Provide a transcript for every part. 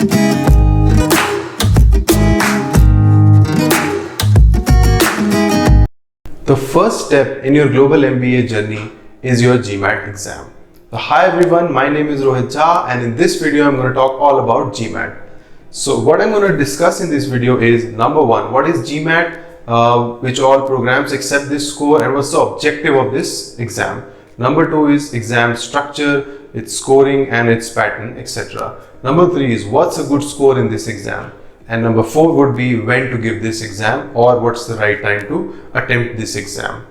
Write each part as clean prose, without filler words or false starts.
The first step in your global MBA journey is your GMAT exam. Hi everyone, my name is Rohit Jha, and in this video I'm going to talk all about GMAT. So what I'm going to discuss in this video is number one, what is GMAT, which all programs accept this score, and what's the objective of this exam. Number two is exam structure, its scoring and its pattern, etc. Number three is what's a good score in this exam. And number four would be when to give this exam, or what's the right time to attempt this exam.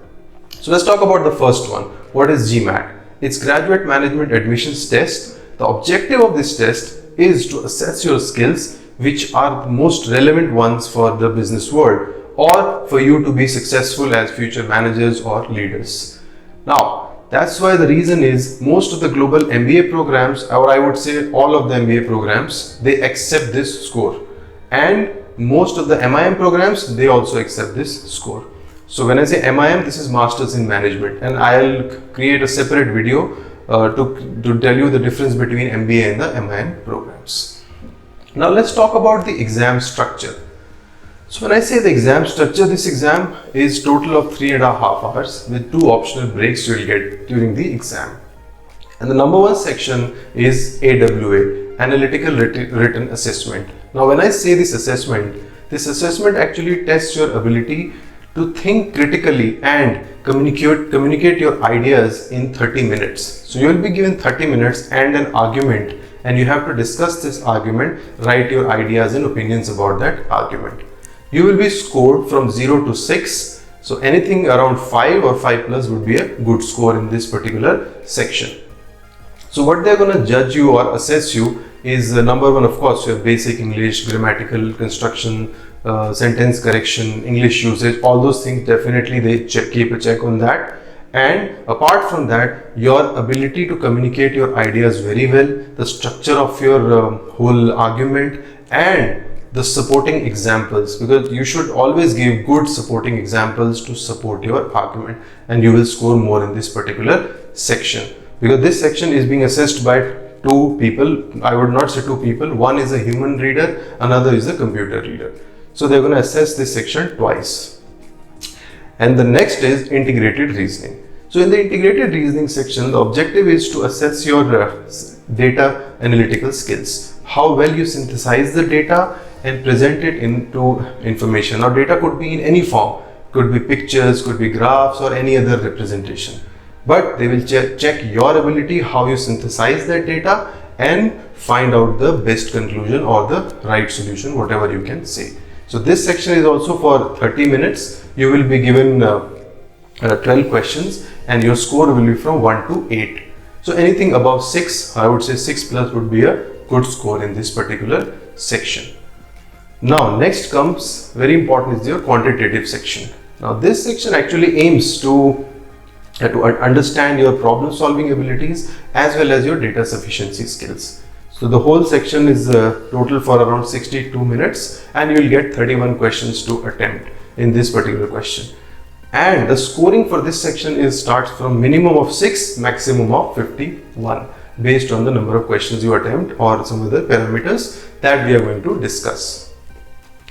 So let's talk about the first one. What is GMAT? It's Graduate Management Admissions Test. The objective of this test is to assess your skills, which are the most relevant ones for the business world, or for you to be successful as future managers or leaders. Now, that's why the reason is most of the global MBA programs, or I would say all of the MBA programs, they accept this score. And most of the MIM programs, they also accept this score. So when I say MIM, this is Masters in Management, and I'll create a separate video to tell you the difference between MBA and the MIM programs. Now let's talk about the exam structure. So when I say the exam structure, this exam is total of 3.5 hours with 2 optional breaks you will get during the exam. And the number one section is AWA, Analytical Written Assessment. Now when I say this assessment actually tests your ability to think critically and communicate your ideas in 30 minutes. So you will be given 30 minutes and an argument, and you have to discuss this argument, write your ideas and opinions about that argument. You will be scored from 0 to 6. So anything around 5 or 5 plus would be a good score in this particular section. So what they're going to judge you or assess you is number one, of course, your basic English, grammatical construction, sentence correction, English usage, all those things. Definitely they keep a check on that. And apart from that, your ability to communicate your ideas very well, the structure of your whole argument, and the supporting examples, because you should always give good supporting examples to support your argument, and you will score more in this particular section, because this section is being assessed by 2 people. I would not say 2 people. One is a human reader, another is a computer reader. So they're going to assess this section twice. And the next is integrated reasoning. So in the integrated reasoning section, the objective is to assess your data analytical skills, how well you synthesize the data and present it into information. Now data could be in any form, could be pictures, could be graphs, or any other representation. But they will check your ability, how you synthesize that data and find out the best conclusion or the right solution, whatever you can say. So this section is also for 30 minutes. You will be given 12 questions, and your score will be from 1 to 8. So anything above 6, I would say 6 plus would be a good score in this particular section. Now next comes, very important, is your quantitative section. Now this section actually aims to understand your problem solving abilities as well as your data sufficiency skills. So the whole section is total for around 62 minutes, and you will get 31 questions to attempt in this particular question. And the scoring for this section starts from minimum of 6, maximum of 51, based on the number of questions you attempt or some other parameters that we are going to discuss.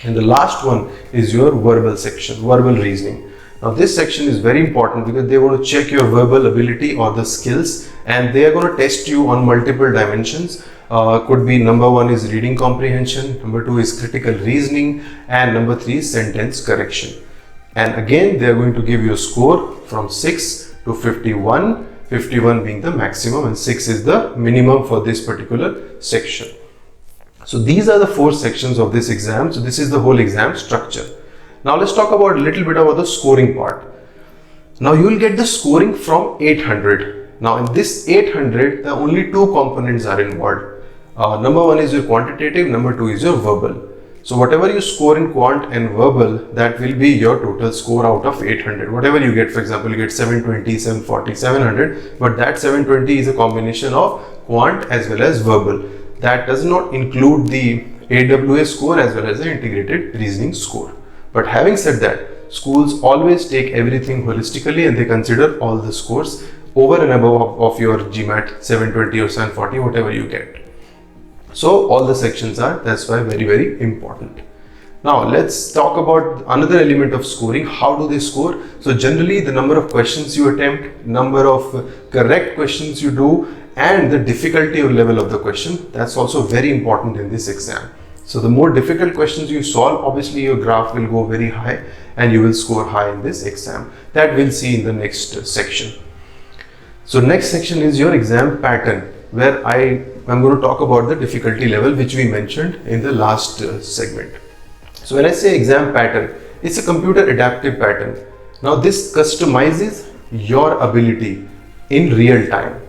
And the last one is your verbal section, verbal reasoning. Now this section is very important because they want to check your verbal ability or the skills, and they are going to test you on multiple dimensions. Could be number one is reading comprehension, number 2 is critical reasoning, and number 3 is sentence correction. And again, they are going to give you a score from 6 to 51, 51 being the maximum and 6 is the minimum for this particular section. So these are the 4 sections of this exam. So this is the whole exam structure. Now let's talk about a little bit about the scoring part. Now you will get the scoring from 800. Now in this 800, the only 2 components are involved. Number 1 is your quantitative, number 2 is your verbal. So whatever you score in quant and verbal, that will be your total score out of 800. Whatever you get, for example, you get 720, 740, 700, but that 720 is a combination of quant as well as verbal. That does not include the AWA score as well as the integrated reasoning score. But having said that, schools always take everything holistically and they consider all the scores over and above of your GMAT 720 or 740, whatever you get. So all the sections are, that's why very important. Now let's talk about another element of scoring. How do they score? So generally the number of questions you attempt, number of correct questions you do, and the difficulty or level of the question, that's also very important in this exam. So the more difficult questions you solve, obviously your graph will go very high and you will score high in this exam. That we'll see in the next section. So next section is your exam pattern, where I'm going to talk about the difficulty level which we mentioned in the last segment. So when I say exam pattern, it's a computer adaptive pattern. Now this customizes your ability in real time.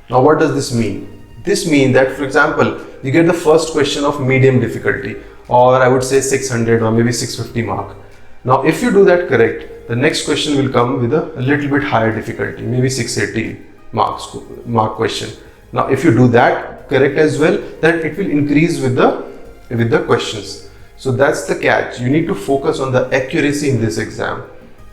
Now what does this mean? This means that, for example, you get the first question of medium difficulty, or I would say 600 or maybe 650 mark. Now if you do that correct, the next question will come with a little bit higher difficulty, maybe 680 mark question. Now if you do that correct as well, then it will increase with the questions. So that's the catch. You need to focus on the accuracy in this exam.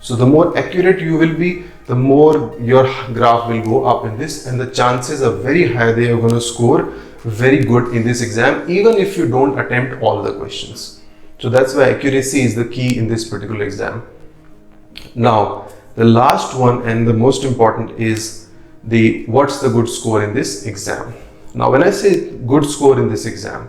So the more accurate you will be, the more your graph will go up in this, and the chances are very high they are going to score very good in this exam, even if you don't attempt all the questions. So that's why accuracy is the key in this particular exam. Now the last one and the most important is what's the good score in this exam. Now when I say good score in this exam,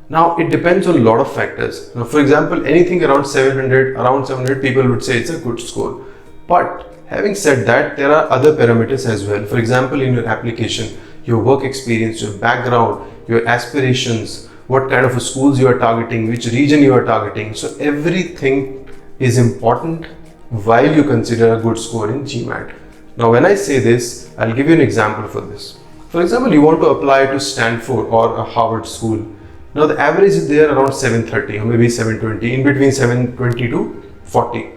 now it depends on a lot of factors. Now for example, anything around 700 people would say it's a good score. But having said that, there are other parameters as well. For example, in your application, your work experience, your background, your aspirations, what kind of schools you are targeting, which region you are targeting. So everything is important while you consider a good score in GMAT. Now when I say this, I'll give you an example for this. For example, you want to apply to Stanford or a Harvard school. Now the average is there around 730 or maybe 720, in between 720 to 40.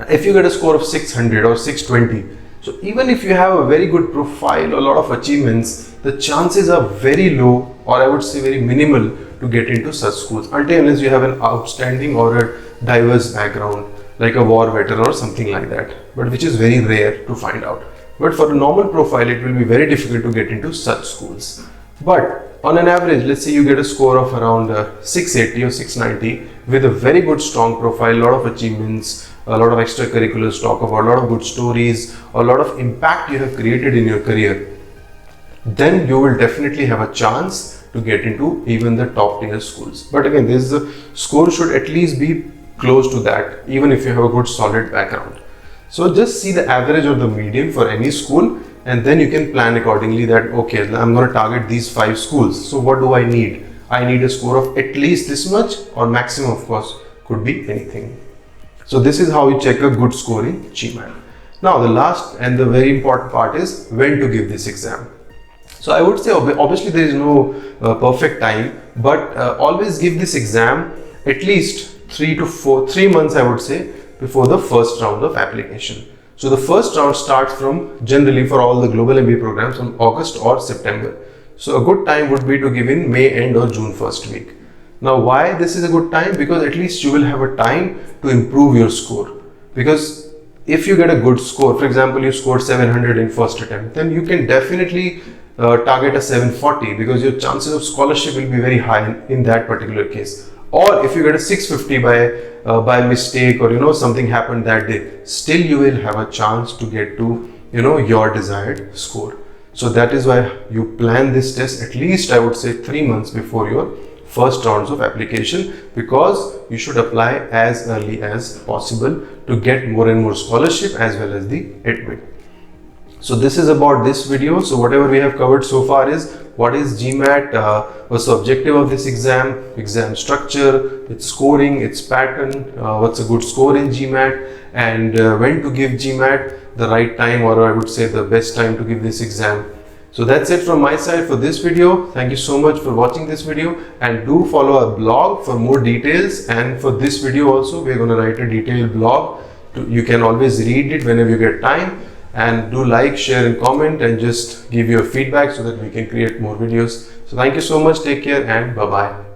If you get a score of 600 or 620, so even if you have a very good profile, a lot of achievements, the chances are very low, or I would say very minimal, to get into such schools until unless you have an outstanding or a diverse background, like a war veteran or something like that, but which is very rare to find out. But for a normal profile, it will be very difficult to get into such schools. But on an average, let's say you get a score of around 680 or 690 with a very good strong profile, a lot of achievements, a lot of extracurriculars to talk about, a lot of good stories, a lot of impact you have created in your career, then you will definitely have a chance to get into even the top tier schools. But again, this score should at least be close to that, even if you have a good solid background. So just see the average or the median for any school, and then you can plan accordingly that, okay, I'm going to target these 5 schools. So what do I need? I need a score of at least this much, or maximum of course could be anything. So this is how you check a good score in GMAT. Now the last and the very important part is when to give this exam. So I would say obviously there is no perfect time, but always give this exam at least 3 months, I would say, before the first round of application. So the first round starts from, generally for all the global MBA programs, from August or September. So a good time would be to give in May end or June first week. Now why this is a good time? Because at least you will have a time to improve your score. Because if you get a good score, for example, you scored 700 in first attempt, then you can definitely target a 740, because your chances of scholarship will be very high in that particular case. Or if you get a 650 by mistake, or something happened that day, still you will have a chance to get to your desired score. So that is why you plan this test at least, I would say, 3 months before your first rounds of application, because you should apply as early as possible to get more and more scholarship as well as the admit. So this is about this video. So whatever we have covered so far is what is GMAT, what's the objective of this exam structure, its scoring, its pattern, what's a good score in GMAT, and when to give GMAT, the right time, or I would say the best time to give this exam. So that's it from my side for this video. Thank you so much for watching this video, and do follow our blog for more details. And for this video also, we're going to write a detailed blog. You can always read it whenever you get time. And do like, share and comment, and just give your feedback so that we can create more videos. So thank you so much. Take care and bye-bye.